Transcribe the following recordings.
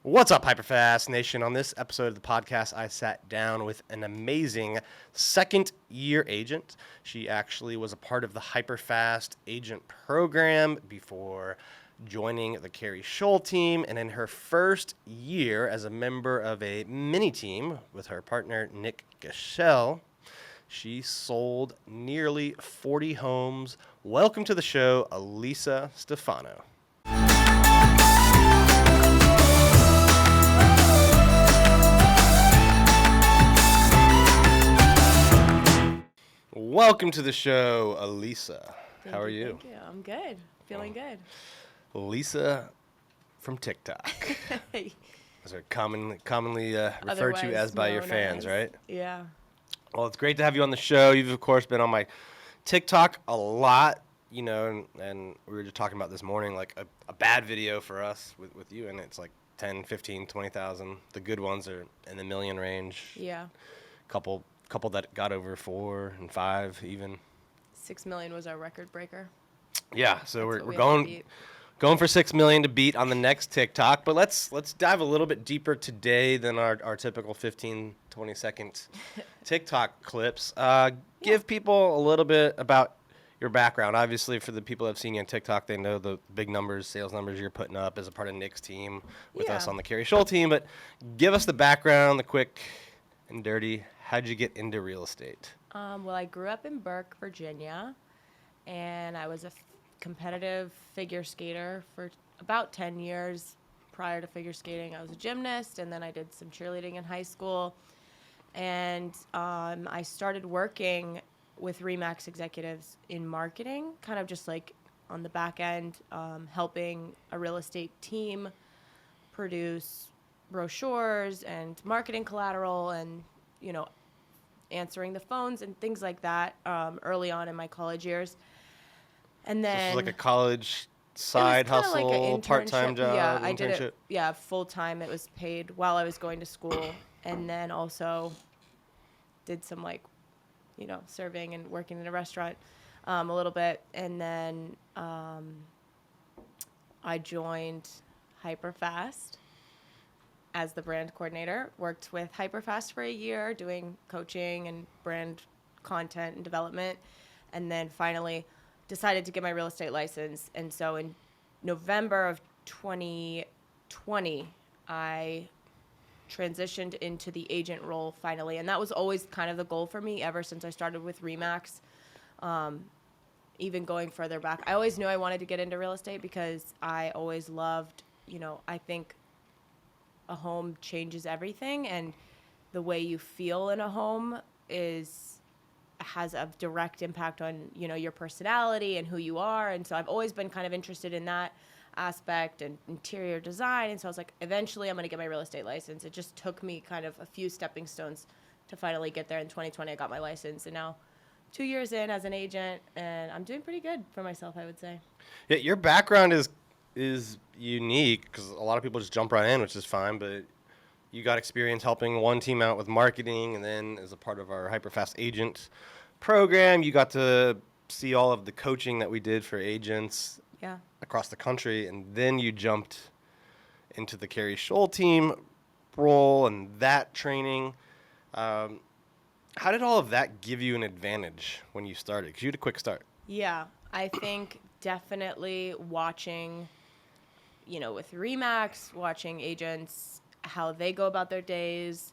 What's up, HyperFast Nation? On this episode of the podcast, I sat down with an amazing second-year agent. She actually was a part of the HyperFast agent program before joining the KERI team, and in her first year as a member of a mini-team with her partner, Nick Gashel, she sold nearly 40 homes. Welcome to the show, Elisa Stephano. Welcome to the show, Elisa. How are you? Thank you. I'm good. Feeling good. Elisa from TikTok. Those are commonly referred to as by your fans, right? Yeah. Well, it's great to have you on the show. You've, of course, been on my TikTok a lot, and we were just talking about this morning, like a bad video for us with you, and it's like 10, 15, 20,000. The good ones are in the million range. Yeah. Couple that got over 4 and 5 even. 6 million was our record breaker. Yeah, so That's we're going for 6 million to beat on the next TikTok. But let's dive a little bit deeper today than our typical 15, 20-second TikTok clips. Give people a little bit about your background. Obviously, for the people that have seen you on TikTok, they know the big numbers, sales numbers you're putting up as a part of Nick's team with us on the KERI team. But give us the background, the quick and dirty. How'd you get into real estate? Well, I grew up in Burke, Virginia, and I was a competitive figure skater for about 10 years. Prior to figure skating, I was a gymnast, and then I did some cheerleading in high school. And I started working with RE/MAX executives in marketing, kind of just like on the back end, helping a real estate team produce brochures and marketing collateral and answering the phones and things like that early on in my college years. And then this was like a college side hustle, like part-time job. Yeah, I did it. Yeah, full-time. It was paid while I was going to school, and then also did some serving and working in a restaurant a little bit, and then I joined HyperFast as the brand coordinator. Worked with HyperFast for a year doing coaching and brand content and development, and then finally decided to get my real estate license. And so in November of 2020, I transitioned into the agent role finally, and that was always kind of the goal for me ever since I started with RE/MAX. Even going further back, I always knew I wanted to get into real estate because I always loved, I think a home changes everything, and the way you feel in a home has a direct impact on your personality and who you are. And so I've always been kind of interested in that aspect and interior design, and so I was like, eventually I'm going to get my real estate license. It just took me kind of a few stepping stones to finally get there. In 2020 I got my license, and now 2 years in as an agent, and I'm doing pretty good for myself, I would say. Yeah, your background is unique because a lot of people just jump right in, which is fine, but you got experience helping one team out with marketing, and then as a part of our HyperFast agent program, you got to see all of the coaching that we did for agents across the country, and then you jumped into the KERI team role and that training. How did all of that give you an advantage when you started? Because you had a quick start. Yeah, I think definitely watching with RE/MAX, watching agents, how they go about their days,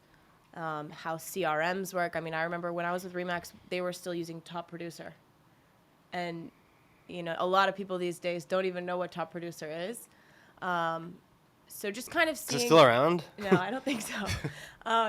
how CRMs work. I mean, I remember when I was with RE/MAX, they were still using Top Producer. And, a lot of people these days don't even know what Top Producer is. So just kind of seeing... Is it still around? No, I don't think so.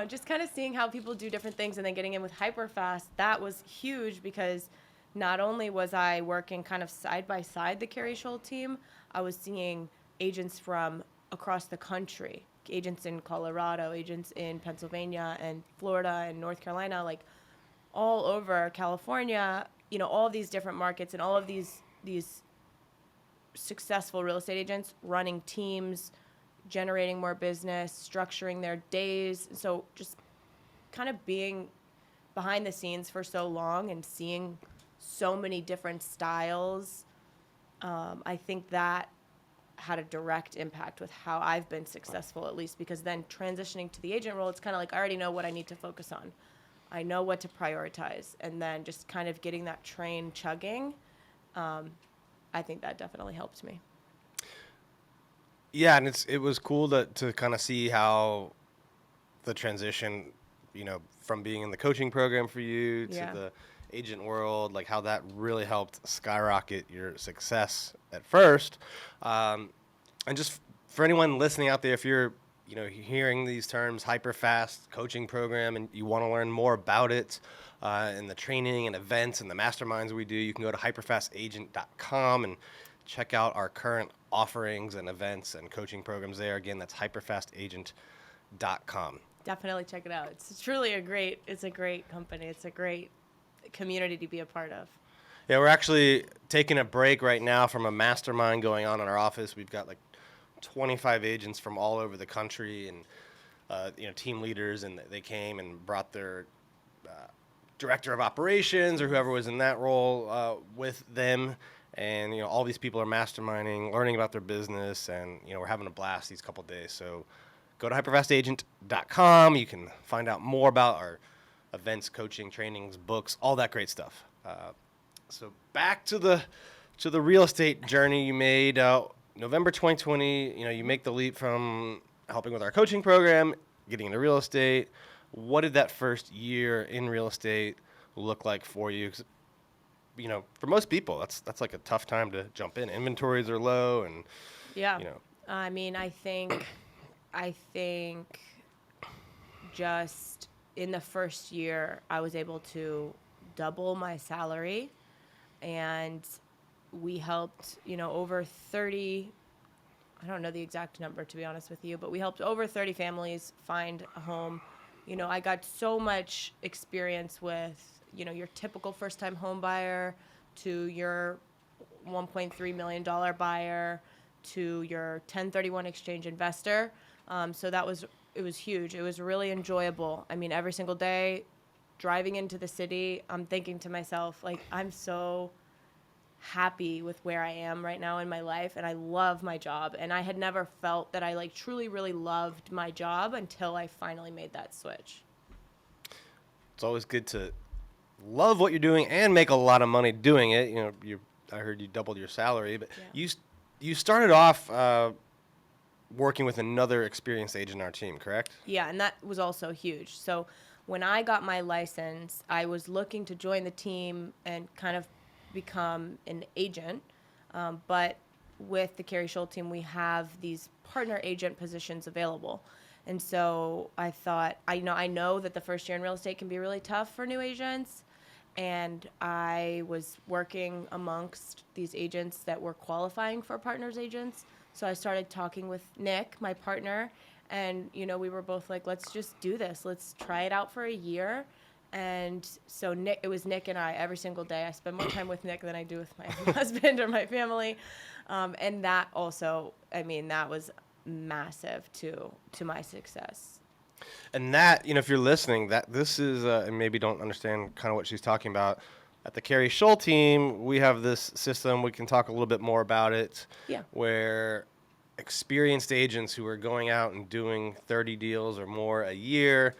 Just kind of seeing how people do different things, and then getting in with HyperFast, that was huge because not only was I working kind of side by side the KERI team, I was seeing agents from across the country, agents in Colorado, agents in Pennsylvania and Florida and North Carolina, like all over California, all these different markets, and all of these successful real estate agents running teams, generating more business, structuring their days. So just kind of being behind the scenes for so long and seeing so many different styles, I think that had a direct impact with how I've been successful, at least, because then transitioning to the agent role, it's kind of like I already know what I need to focus on. I know what to prioritize, and then just kind of getting that train chugging, I think that definitely helped me. Yeah, and it was cool to kind of see how the transition, from being in the coaching program for you to the agent world, like how that really helped skyrocket your success at first. And just for anyone listening out there, if you're hearing these terms, HyperFast coaching program, and you want to learn more about it, and the training and events and the masterminds we do, you can go to hyperfastagent.com and check out our current offerings and events and coaching programs there. Again, that's hyperfastagent.com. Definitely check it out. It's truly a great company. It's a great community to be a part of. Yeah, we're actually taking a break right now from a mastermind going on in our office. We've got like 25 agents from all over the country, and team leaders, and they came and brought their director of operations or whoever was in that role with them. And all these people are masterminding, learning about their business, and we're having a blast these couple days. So go to hyperfastagent.com. You can find out more about our events, coaching, trainings, books, all that great stuff. So back to the real estate journey you made. November 2020, you make the leap from helping with our coaching program, getting into real estate. What did that first year in real estate look like for you? 'Cause, for most people, that's like a tough time to jump in. Inventories are low, and I mean, I think just in the first year, I was able to double my salary, and we helped, over 30, I don't know the exact number, to be honest with you, but we helped over 30 families find a home. I got so much experience with, your typical first-time home buyer to your $1.3 million buyer to your 1031 exchange investor. So it was huge. It was really enjoyable. I mean, every single day driving into the city, I'm thinking to myself, like, I'm so happy with where I am right now in my life, and I love my job. And I had never felt that I truly, really loved my job until I finally made that switch. It's always good to love what you're doing and make a lot of money doing it. I heard you doubled your salary, but you started off working with another experienced agent on our team, correct? Yeah, and that was also huge. So when I got my license, I was looking to join the team and kind of become an agent. But with the KERI team, we have these partner agent positions available. And so I thought, I know that the first year in real estate can be really tough for new agents. And I was working amongst these agents that were qualifying for partners agents. So I started talking with Nick, my partner, and, we were both like, let's just do this. Let's try it out for a year. And so it was Nick and I every single day. I spend more time with Nick than I do with my husband or my family. And that also, that was massive to my success. And that, if you're listening, that this is, and maybe don't understand kind of what she's talking about, at the KERI team, we have this system. We can talk a little bit more about it. Yeah. Where experienced agents who are going out and doing 30 deals or more a year,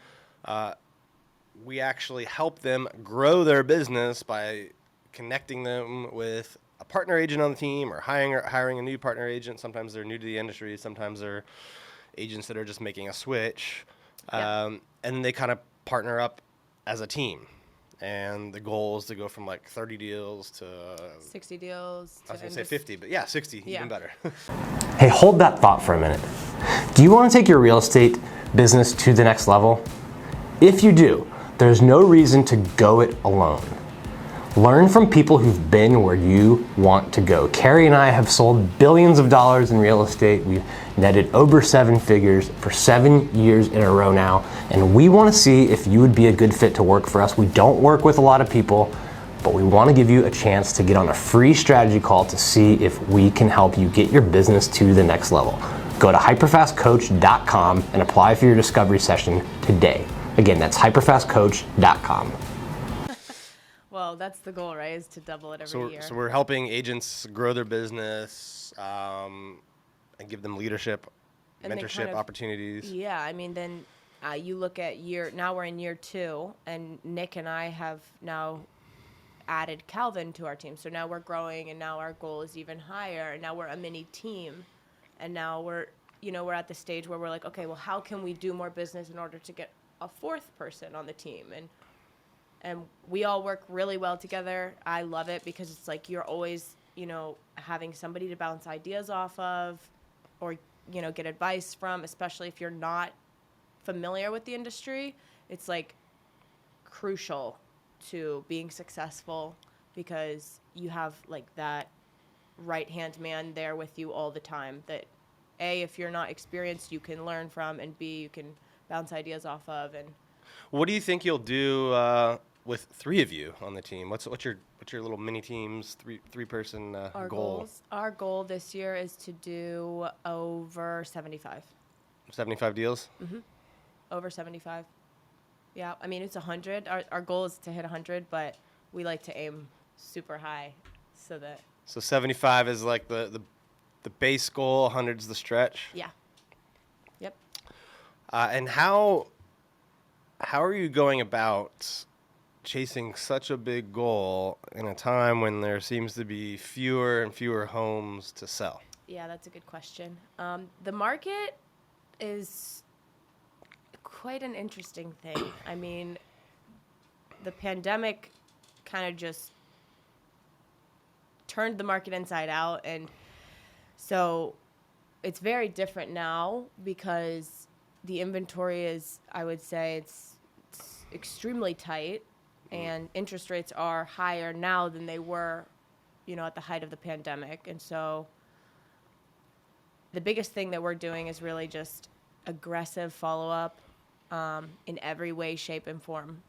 we actually help them grow their business by connecting them with a partner agent on the team or hiring a new partner agent. Sometimes they're new to the industry. Sometimes they're agents that are just making a switch. And they kind of partner up as a team. And the goal is to go from 30 deals to 60 deals. I was going to say 50, but 60, even better. Hey, hold that thought for a minute. Do you want to take your real estate business to the next level? If you do, there's no reason to go it alone. Learn from people who've been where you want to go. KERI and I have sold billions of dollars in real estate. We've netted over 7 figures for 7 years in a row now, and we want to see if you would be a good fit to work for us. We don't work with a lot of people, but we want to give you a chance to get on a free strategy call to see if we can help you get your business to the next level. Go to hyperfastcoach.com and apply for your discovery session today. Again, that's hyperfastcoach.com. Well, that's the goal, right? Is to double it every year. So we're helping agents grow their business. and give them leadership, And then mentorship kind of- opportunities. Yeah, I mean, then you look at now we're in year 2, and Nick and I have now added Calvin to our team. So now we're growing, and now our goal is even higher, and now we're a mini team. And now we're at the stage where we're like, okay, well, how can we do more business in order to get a 4th person on the team? And we all work really well together. I love it because it's like you're always, having somebody to bounce ideas off of or, get advice from, especially if you're not familiar with the industry. It's like crucial to being successful because you have like that right-hand man there with you all the time that A, if you're not experienced, you can learn from, and B, you can bounce ideas off of. And What do you think you'll do with 3 of you on the team? What's your little mini team's three person our goal? our goal this year is to do over 75. 75 deals. Over 75. Yeah, I mean, it's 100. Our goal is to hit 100, but we like to aim super high so that, So 75 is like the base goal. 100's the stretch. yeah. Yep. And how are you going about chasing such a big goal in a time when there seems to be fewer and fewer homes to sell? Yeah, that's a good question. The market is quite an interesting thing. I mean, the pandemic kind of just turned the market inside out, and so it's very different now because the inventory is, I would say, it's extremely tight, and interest rates are higher now than they were, at the height of the pandemic. And so the biggest thing that we're doing is really just aggressive follow-up in every way, shape, and form.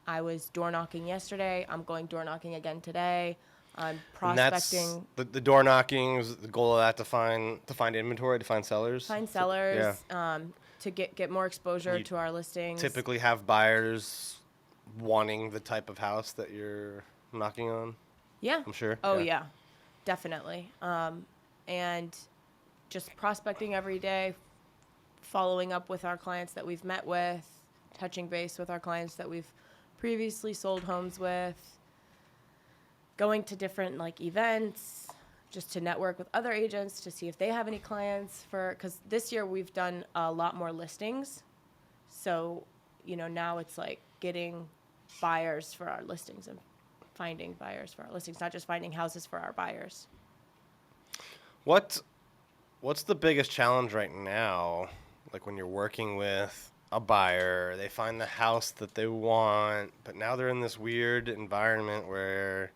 I was door knocking yesterday. I'm going door knocking again today. I'm prospecting. And the door knocking is the goal of that, to find inventory, to find sellers. Find sellers. Yeah. To get more exposure You to our listings. Typically have buyers wanting the type of house that you're knocking on. Yeah. I'm sure. Oh yeah, definitely. And just prospecting every day, following up with our clients that we've met with, touching base with our clients that we've previously sold homes with, going to different events just to network with other agents to see if they have any clients because this year we've done a lot more listings. So, now it's like getting buyers for our listings and finding buyers for our listings, not just finding houses for our buyers. What's the biggest challenge right now? Like when you're working with a buyer, they find the house that they want, but now they're in this weird environment where,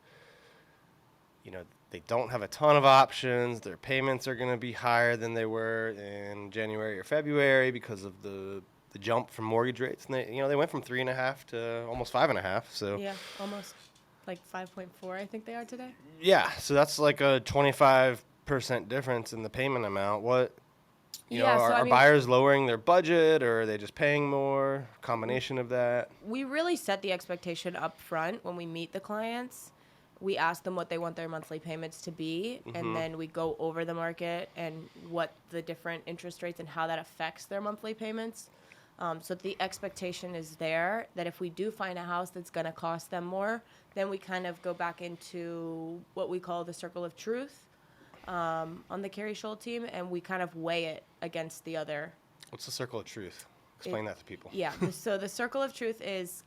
they don't have a ton of options. Their payments are going to be higher than they were in January or February because of the jump from mortgage rates. And they went from 3.5 to almost 5.5. So Yeah, almost like 5.4, I think they are today. yeah, so that's like a 25% difference in the payment amount. What, are buyers lowering their budget, or are they just paying more? Combination of that. We really set the expectation up front when we meet the clients. We ask them what they want their monthly payments to be, and then we go over the market and what the different interest rates and how that affects their monthly payments. So the expectation is there that if we do find a house that's going to cost them more, then we kind of go back into what we call the circle of truth on the KERI Scholl team, and we kind of weigh it against the other. What's the circle of truth? Explain that to people. Yeah. So the circle of truth is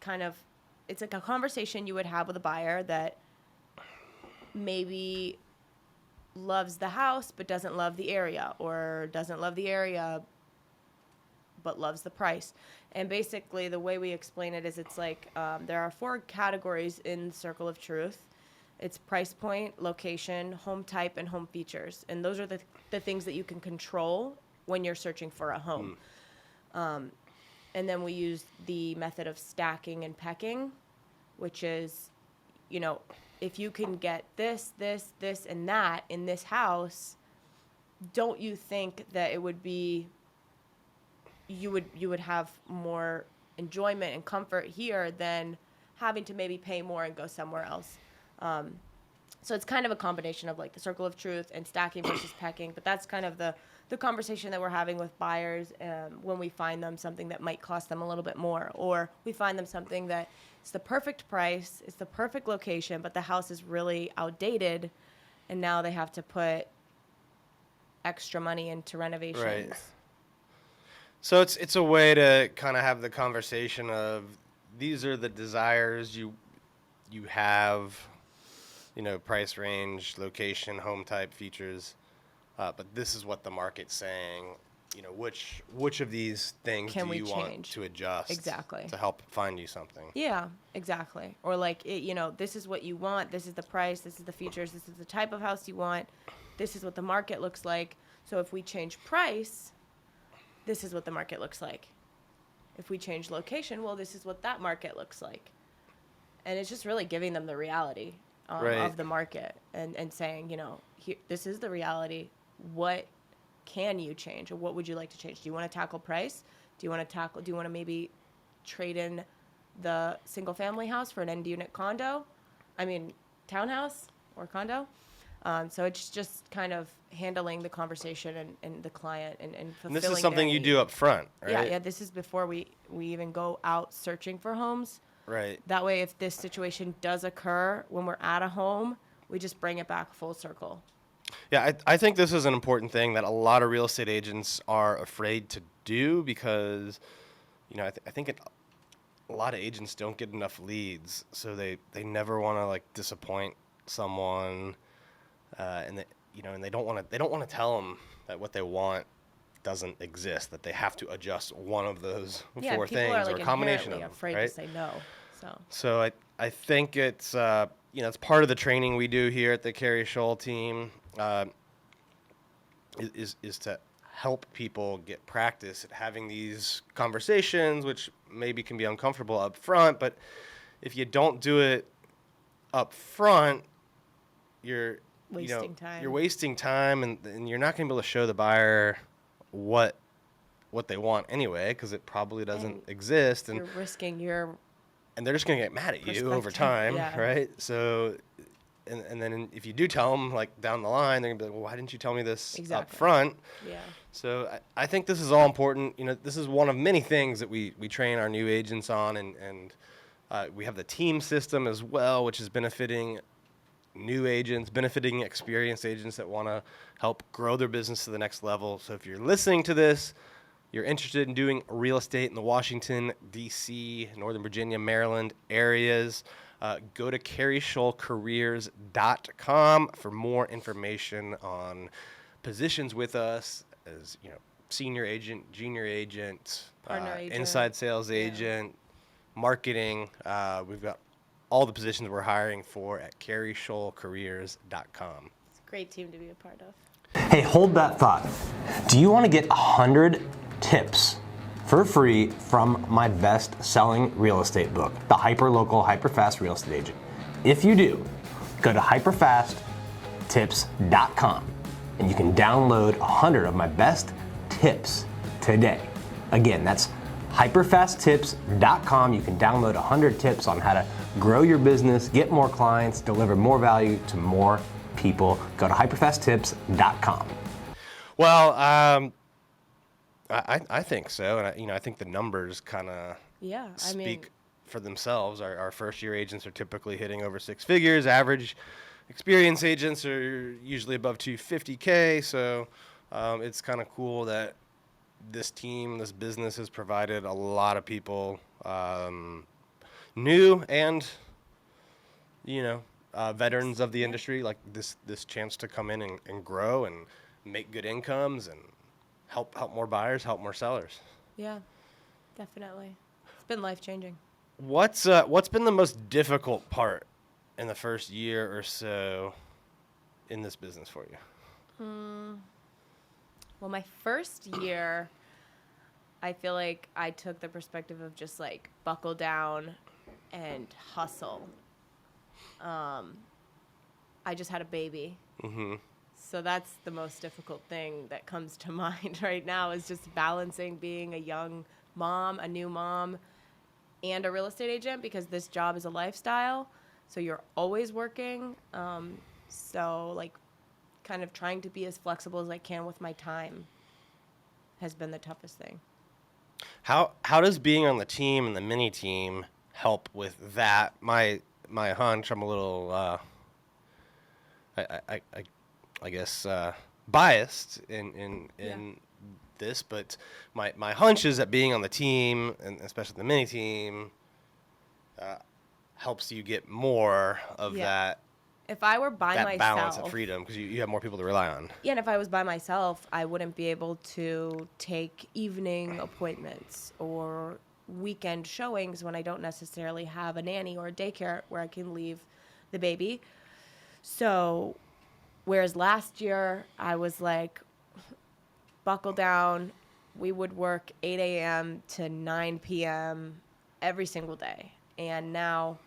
it's like a conversation you would have with a buyer that maybe loves the house but doesn't love the area, or doesn't love the area but loves the price. And basically the way we explain it is it's like there are 4 categories in Circle of Truth. It's price point, location, home type, and home features. And those are the things that you can control when you're searching for a home. And then we use the method of stacking and pecking, which is, if you can get this, and that in this house, don't you think that it would be, you would have more enjoyment and comfort here than having to maybe pay more and go somewhere else? So it's kind of a combination of like the circle of truth and stacking versus pecking, but that's kind of the the conversation that we're having with buyers when we find them something that might cost them a little bit more, or we find them something that is the perfect price, it's the perfect location, but the house is really outdated, and now they have to put extra money into renovations. Right. So it's a way to kind of have the conversation of these are the desires you have, price range, location, home type, features, but this is what the market's saying. Which of these things Can do we you want change? to adjust Exactly. to help find you something? Yeah, exactly. Or like, this is what you want. This is the price. This is the features. This is the type of house you want. This is what the market looks like. So if we change price, this is what the market looks like. If we change location, well, this is what that market looks like. And it's just really giving them the reality Right. of the market and saying, this is the reality. What can you change, or what would you like to change? Do you want to tackle price? Do you want to maybe trade in the single family house for an end unit townhouse or condo? So it's just kind of handling the conversation and the client and fulfilling And this is their something you need. do up front, right? Yeah. This is before we even go out searching for homes. Right. That way, if this situation does occur when we're at a home, we just bring it back full circle. Yeah, I think this is an important thing that a lot of real estate agents are afraid to do because, I think a lot of agents don't get enough leads, so they never want to disappoint someone, and they don't want to tell them that what they want doesn't exist, that they have to adjust one of those Yeah, four people things are or a combination of them. afraid right? to say no. So I think it's it's part of the training we do here at the KERI Scholl team, is to help people get practice at having these conversations, which maybe can be uncomfortable up front, but if you don't do it up front, you're wasting time, and you're not going to be able to show the buyer what they want anyway, because it probably doesn't exist, and You're risking and they're just going to get mad at you over perspective, time, yeah. right? So, and then if you do tell them down the line, they're going to be like, well, why didn't you tell me this up Exactly. front? Yeah. So I think this is all important. This is one of many things that we train our new agents on, and we have the team system as well, which is benefiting new agents, benefiting experienced agents that want to help grow their business to the next level. So if you're listening to this, you're interested in doing real estate in the Washington, D.C., Northern Virginia, Maryland areas, go to kerischollcareers.com for more information on positions with us as, senior agent, junior agent, Partner agent. inside sales agent, marketing. We've got all the positions we're hiring for at kerischollcareers.com. It's a great team to be a part of. Hey, hold that thought. Do you want to get 100 tips for free from my best-selling real estate book, The Hyperlocal, HyperFast Real Estate Agent? If you do, go to hyperfasttips.com and you can download 100 of my best tips today. Again, that's hyperfasttips.com. You can download 100 tips on how to grow your business, get more clients, deliver more value to more people. Go to hyperfasttips.com. Well, I think so, and I think the numbers kind of speak for themselves. Our first year agents are typically hitting over six figures. Average experienced agents are usually above 250K. So it's kind of cool that this business has provided a lot of people new and veterans of the industry like this chance to come in and grow and make good incomes and help more buyers, help more sellers. Yeah, definitely. It's been life-changing. What's been the most difficult part in the first year or so in this business for you? Well, my first year, I feel like I took the perspective of just buckle down and hustle. I just had a baby. Mm-hmm. So that's the most difficult thing that comes to mind right now is just balancing being a young mom, a new mom, and a real estate agent because this job is a lifestyle. So you're always working. So kind of trying to be as flexible as I can with my time has been the toughest thing. How does being on the team and the mini team help with that? My hunch, I'm a little I guess biased in this, but my hunch is that being on the team, and especially the mini team, helps you get more of that If I were by myself, balance of freedom, because you have more people to rely on. Yeah, and if I was by myself, I wouldn't be able to take evening appointments or weekend showings when I don't necessarily have a nanny or a daycare where I can leave the baby. So, whereas last year I was like, buckle down. We would work 8 a.m. to 9 p.m. every single day. And now,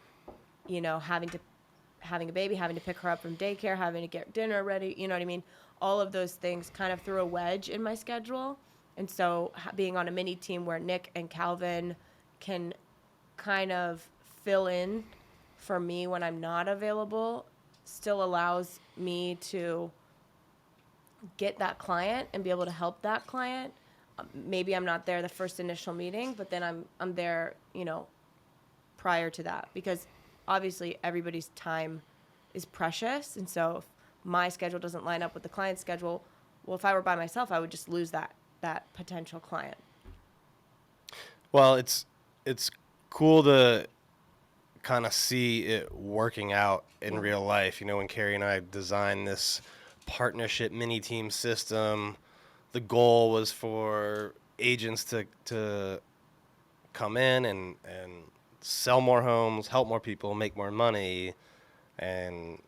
having a baby, having to pick her up from daycare, having to get dinner ready, you know what I mean? All of those things kind of threw a wedge in my schedule. And so being on a mini team where Nick and Calvin can kind of fill in for me when I'm not available still allows me to get that client and be able to help that client. Maybe I'm not there the first initial meeting, but then I'm there, prior to that, because obviously everybody's time is precious. And so if my schedule doesn't line up with the client's schedule, well, if I were by myself, I would just lose that potential client. Well, it's cool to kind of see it working out in real life. When KERI and I designed this partnership mini team system, the goal was for agents to come in and sell more homes, help more people, make more money, and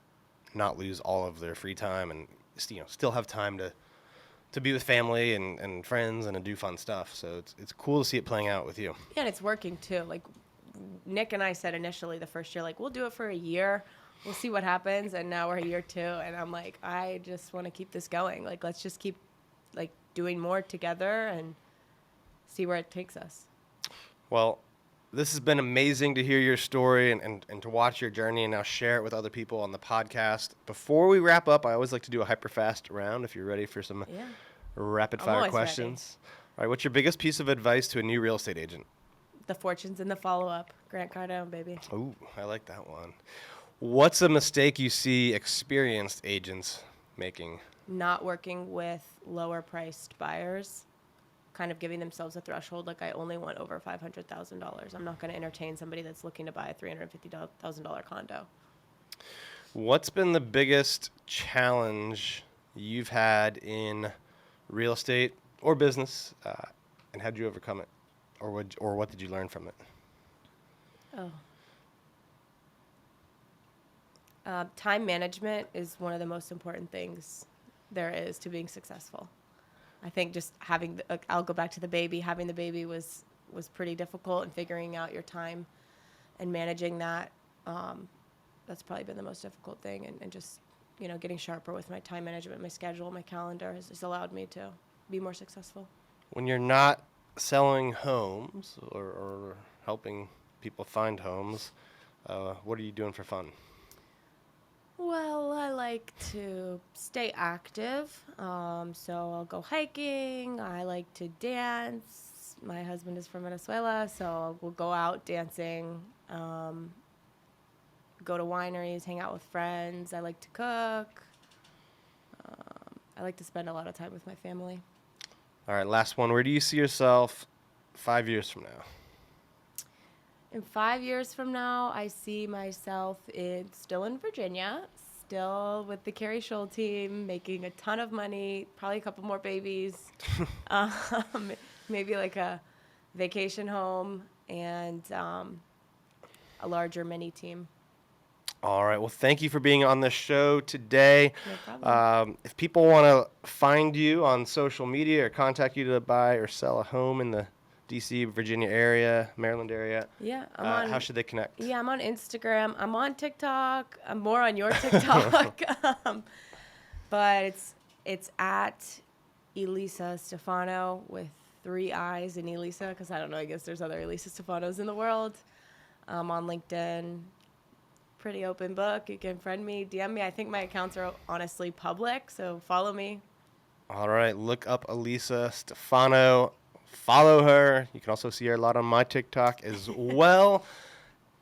not lose all of their free time, and still have time to be with family and friends and to do fun stuff. So it's cool to see it playing out with you. Yeah, and it's working too. Like Nick and I said initially the first year, like, we'll do it for a year. We'll see what happens. And now we're year 2. And I'm like, I just want to keep this going. Like, let's just keep like doing more together and see where it takes us. Well, this has been amazing to hear your story and to watch your journey and now share it with other people on the podcast. Before we wrap up, I always like to do a HyperFast round if you're ready for some rapid fire questions. Ready. All right, what's your biggest piece of advice to a new real estate agent? The fortunes in the follow-up. Grant Cardone, baby. Ooh, I like that one. What's a mistake you see experienced agents making? Not working with lower-priced buyers, kind of giving themselves a threshold, like I only want over $500,000. I'm not going to entertain somebody that's looking to buy a $350,000 condo. What's been the biggest challenge you've had in real estate or business, and how did you overcome it? Or what did you learn from it? Time management is one of the most important things there is to being successful. I think just I'll go back to the baby. Having the baby was pretty difficult, and figuring out your time and managing that. That's probably been the most difficult thing, and just getting sharper with my time management, my schedule, my calendar has allowed me to be more successful. When you're not selling homes or helping people find homes, what are you doing for fun? Well, I like to stay active, so I'll go hiking. I like to dance. My husband is from Venezuela, so we'll go out dancing, go to wineries, hang out with friends. I like to cook. I like to spend a lot of time with my family. All right, last one. Where do you see yourself 5 years from now? In 5 years from now, I see myself still in Virginia, still with the KERI Scholl team, making a ton of money, probably a couple more babies, maybe like a vacation home, and a larger mini team. All right. Well, thank you for being on the show today. No problem. If people want to find you on social media or contact you to buy or sell a home in the D.C., Virginia area, Maryland area, Yeah, how should they connect? Yeah, I'm on Instagram. I'm on TikTok. I'm more on your TikTok. But it's at Elisa Stephano with 3 I's in Elisa, because I don't know, I guess there's other Elisa Stephanos in the world. I'm on LinkedIn. Pretty open book. You can friend me, DM me. I think my accounts are honestly public, so follow me. All right, look up Elisa Stephano. Follow her. You can also see her a lot on my TikTok as well.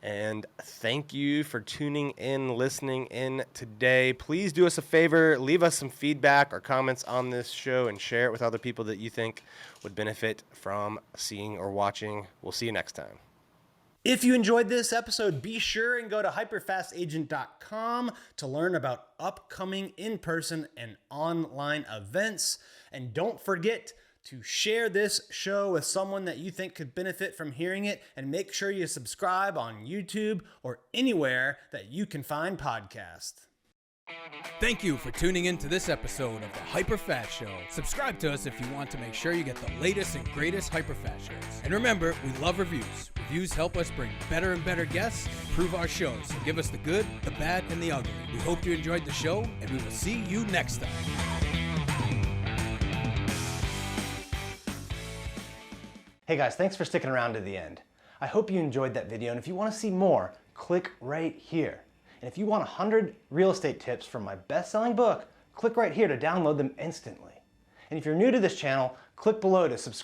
And thank you for tuning in, listening in today. Please do us a favor, leave us some feedback or comments on this show and share it with other people that you think would benefit from seeing or watching. We'll see you next time. If you enjoyed this episode, be sure and go to hyperfastagent.com to learn about upcoming in-person and online events. And don't forget to share this show with someone that you think could benefit from hearing it, and make sure you subscribe on YouTube or anywhere that you can find podcasts. Thank you for tuning in to this episode of the HyperFast Show. Subscribe to us if you want to make sure you get the latest and greatest HyperFast shows. And remember, we love reviews. Reviews help us bring better and better guests and improve our shows. So give us the good, the bad, and the ugly. We hope you enjoyed the show, and we will see you next time. Hey guys, thanks for sticking around to the end. I hope you enjoyed that video, and if you want to see more, click right here. And if you want 100 real estate tips from my best-selling book, click right here to download them instantly. And if you're new to this channel, click below to subscribe.